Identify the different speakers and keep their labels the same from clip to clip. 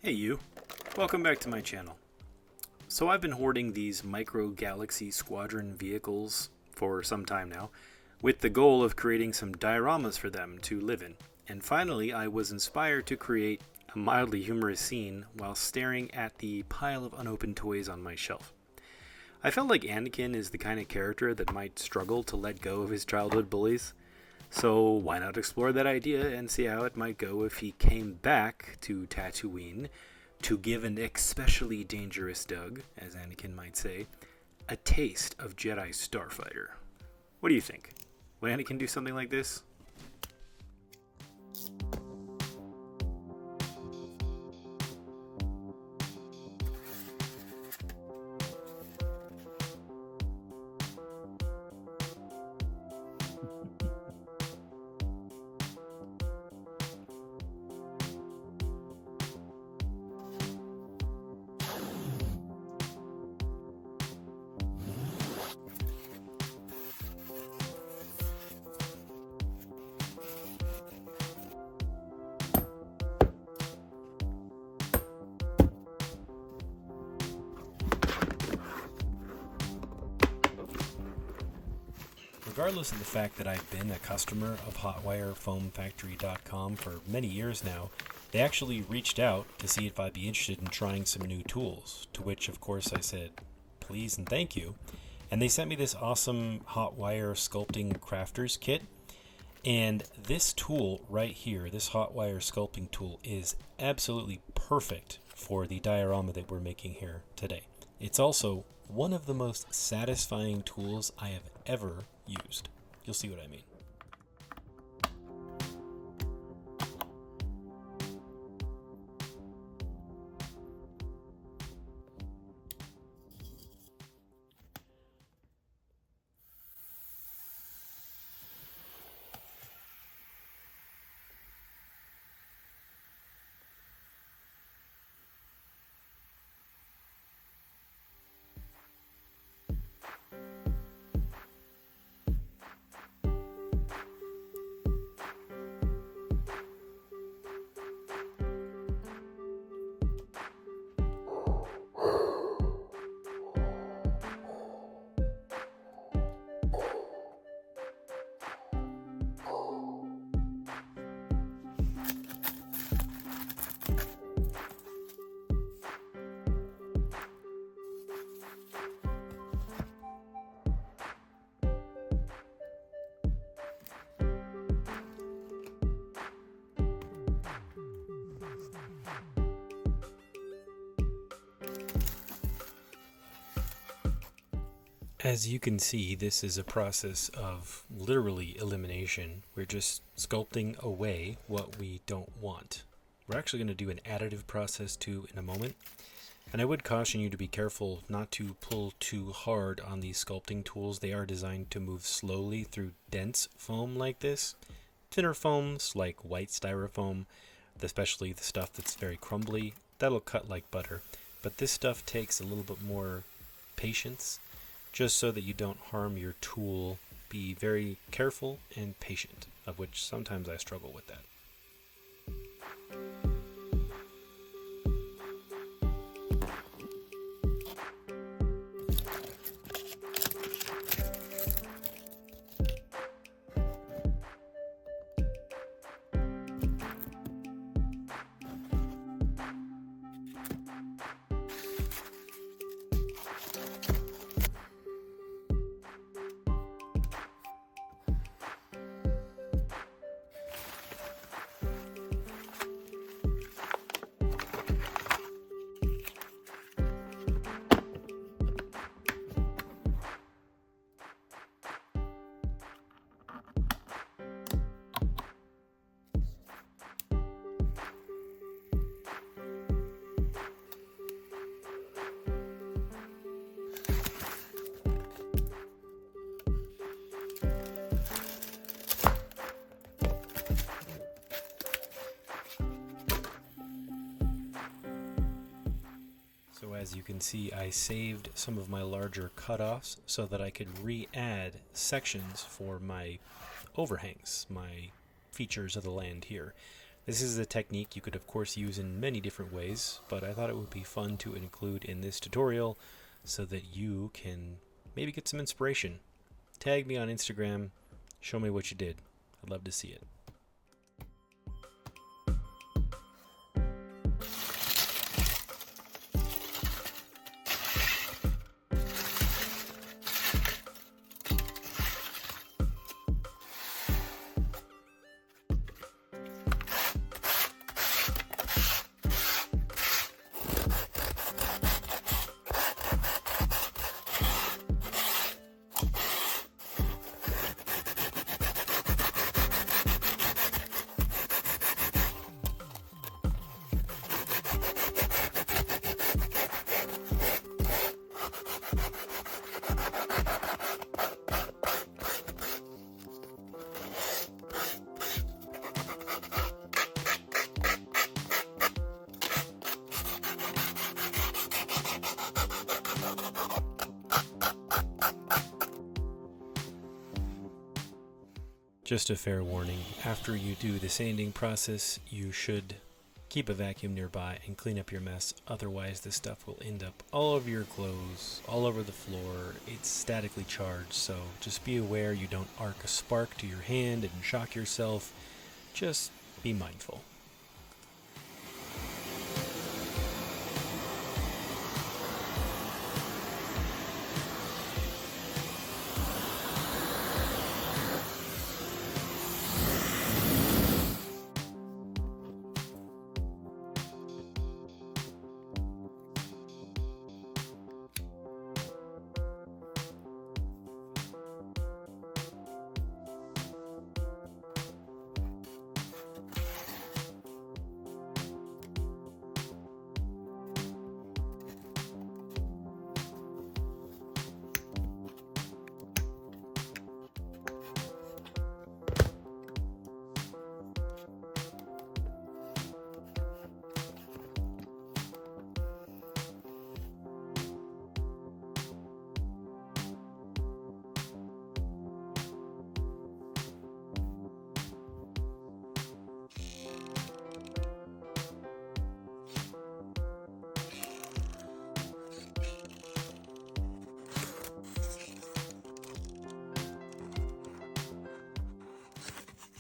Speaker 1: Hey you, welcome back to my channel. So I've been hoarding these micro Galaxy squadron vehicles for some time now, with the goal of creating some dioramas for them to live in. And finally I was inspired to create a mildly humorous scene while staring at the pile of unopened toys on my shelf. I felt like Anakin is the kind of character that might struggle to let go of his childhood bullies. So why not explore that idea and see how it might go if he came back to Tatooine to give an especially dangerous Doug, as Anakin might say, a taste of Jedi Starfighter. What do you think? Would Anakin do something like this? Regardless of the fact that I've been a customer of HotWireFoamFactory.com for many years now, they actually reached out to see if I'd be interested in trying some new tools, to which of course I said please and thank you. And they sent me this awesome hot wire sculpting crafters kit. And this tool right here, this hot wire sculpting tool, is absolutely perfect for the diorama that we're making here today. It's also one of the most satisfying tools I have ever used. You'll see what I mean. As you can see, this is a process of literally elimination. We're just sculpting away what we don't want. We're actually going to do an additive process too in a moment. And I would caution you to be careful not to pull too hard on these sculpting tools. They are designed to move slowly through dense foam like this. Thinner foams like white styrofoam, especially the stuff that's very crumbly, that'll cut like butter. But this stuff takes a little bit more patience, just so that you don't harm your tool. Be very careful and patient, of which sometimes I struggle with that. So as you can see, I saved some of my larger cutoffs so that I could re-add sections for my overhangs, my features of the land here. This is a technique you could of course use in many different ways, but I thought it would be fun to include in this tutorial so that you can maybe get some inspiration. Tag me on Instagram, show me what you did. I'd love to see it. Just a fair warning, after you do the sanding process, you should keep a vacuum nearby and clean up your mess, otherwise this stuff will end up all over your clothes, all over the floor. It's statically charged, so just be aware you don't arc a spark to your hand and shock yourself. Just be mindful.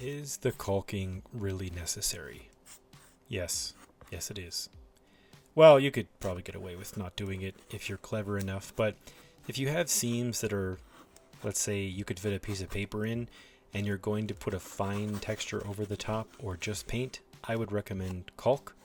Speaker 1: Is the caulking really necessary? Yes. Yes, it is. Well, you could probably get away with not doing it if you're clever enough, but if you have seams that are, let's say you could fit a piece of paper in, and you're going to put a fine texture over the top or just paint, I would recommend caulk.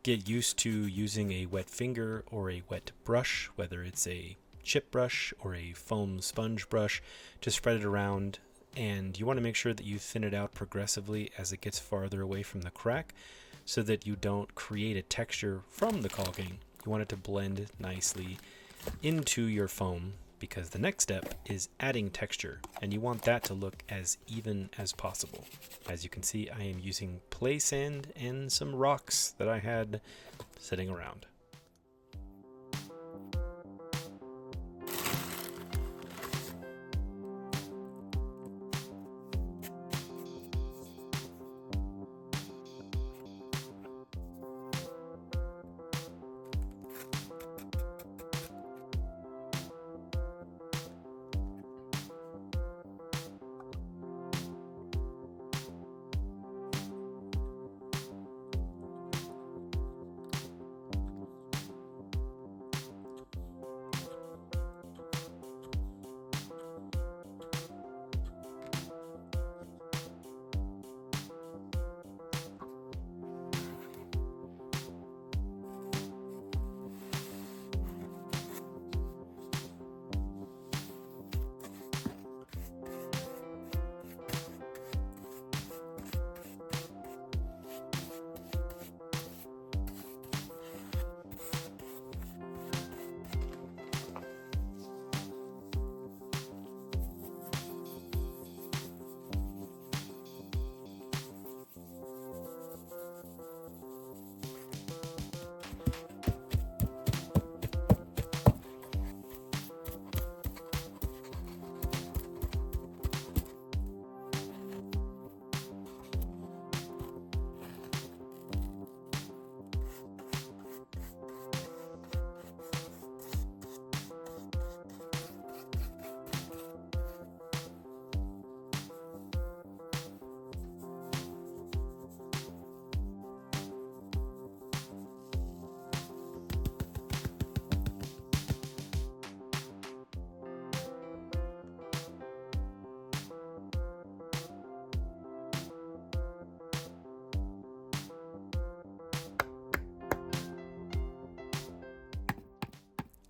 Speaker 1: Get used to using a wet finger or a wet brush, whether it's a chip brush or a foam sponge brush, to spread it around. And you want to make sure that you thin it out progressively as it gets farther away from the crack so that you don't create a texture from the caulking. You want it to blend nicely into your foam, because the next step is adding texture, and you want that to look as even as possible. As you can see, I am using play sand and some rocks that I had sitting around.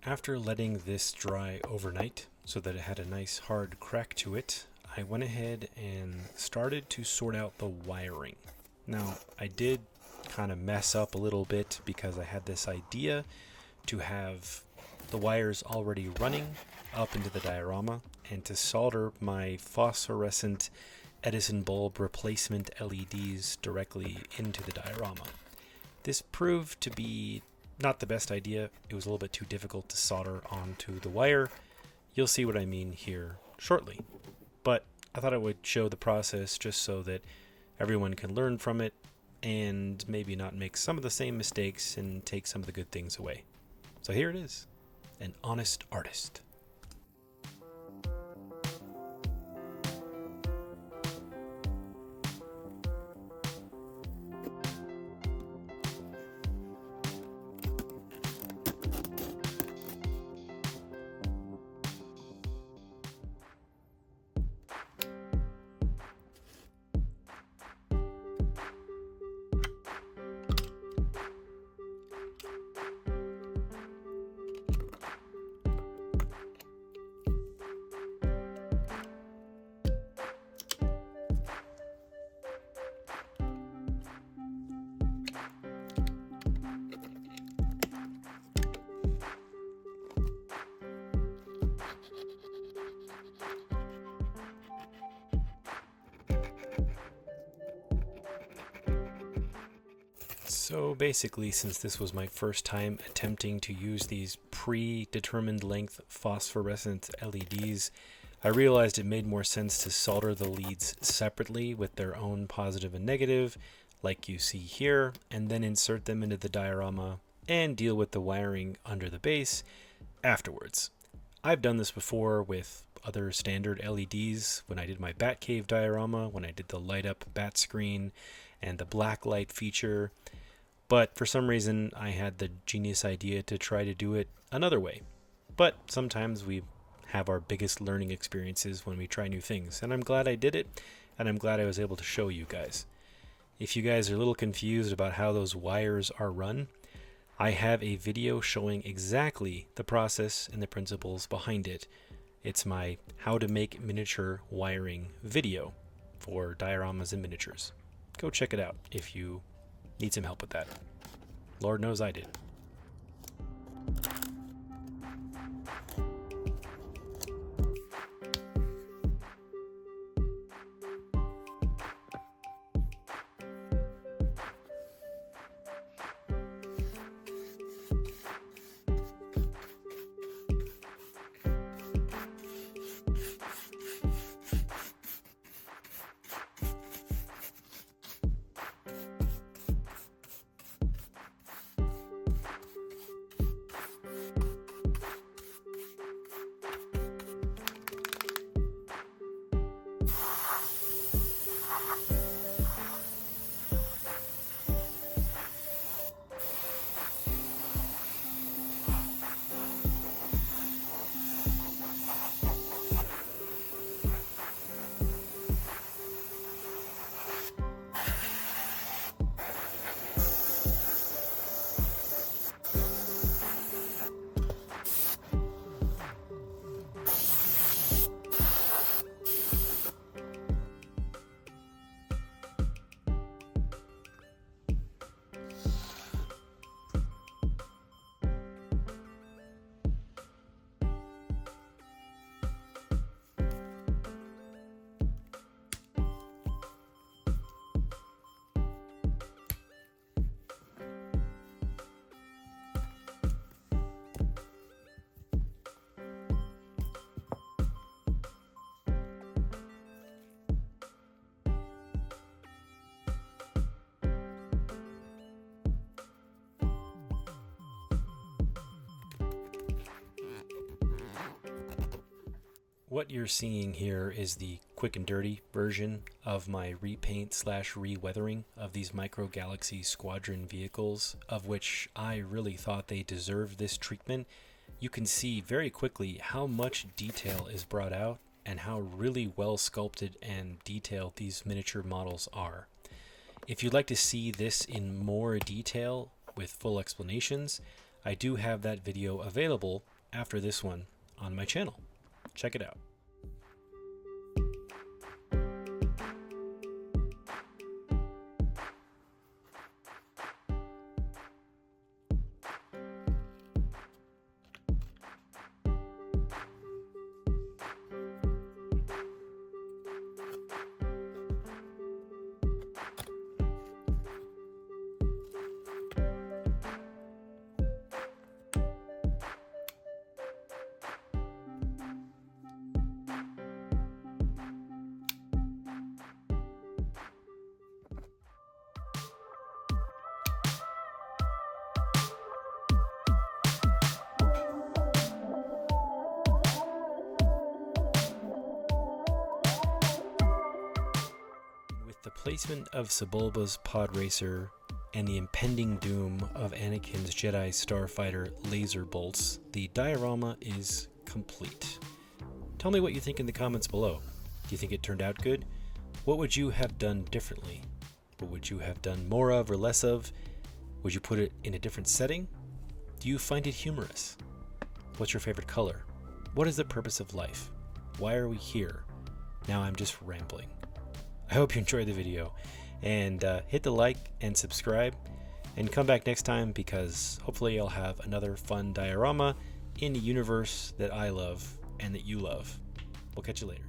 Speaker 1: After letting this dry overnight so that it had a nice hard crack to it, I went ahead and started to sort out the wiring. Now, I did kind of mess up a little bit because I had this idea to have the wires already running up into the diorama and to solder my phosphorescent Edison Bulb replacement LEDs directly into the diorama. This proved to be not the best idea. It was a little bit too difficult to solder onto the wire. You'll see what I mean here shortly. But I thought I would show the process just so that everyone can learn from it and maybe not make some of the same mistakes and take some of the good things away. So here it is, an honest artist. So basically, since this was my first time attempting to use these predetermined length phosphorescent LEDs, I realized it made more sense to solder the leads separately with their own positive and negative, like you see here, and then insert them into the diorama and deal with the wiring under the base afterwards. I've done this before with other standard LEDs when I did my Batcave diorama, when I did the light up bat screen and the black light feature. But for some reason, I had the genius idea to try to do it another way. But sometimes we have our biggest learning experiences when we try new things, and I'm glad I did it, and I'm glad I was able to show you guys. If you guys are a little confused about how those wires are run, I have a video showing exactly the process and the principles behind it. It's my How to Make Miniature Wiring video for dioramas and miniatures. Go check it out if you need some help with that. Lord knows I did. What you're seeing here is the quick and dirty version of my repaint / re-weathering of these micro Galaxy squadron vehicles, of which I really thought they deserved this treatment. You can see very quickly how much detail is brought out and how really well sculpted and detailed these miniature models are. If you'd like to see this in more detail with full explanations, I do have that video available after this one on my channel. Check it out. The placement of Sebulba's pod racer and the impending doom of Anakin's Jedi starfighter laser bolts, the diorama is complete. Tell me what you think in the comments below. Do you think it turned out good? What would you have done differently? What would you have done more of or less of? Would you put it in a different setting? Do you find it humorous? What's your favorite color? What is the purpose of life? Why are we here? Now I'm just rambling. I hope you enjoyed the video, and hit the like and subscribe, and come back next time because hopefully I'll have another fun diorama in the universe that I love and that you love. We'll catch you later.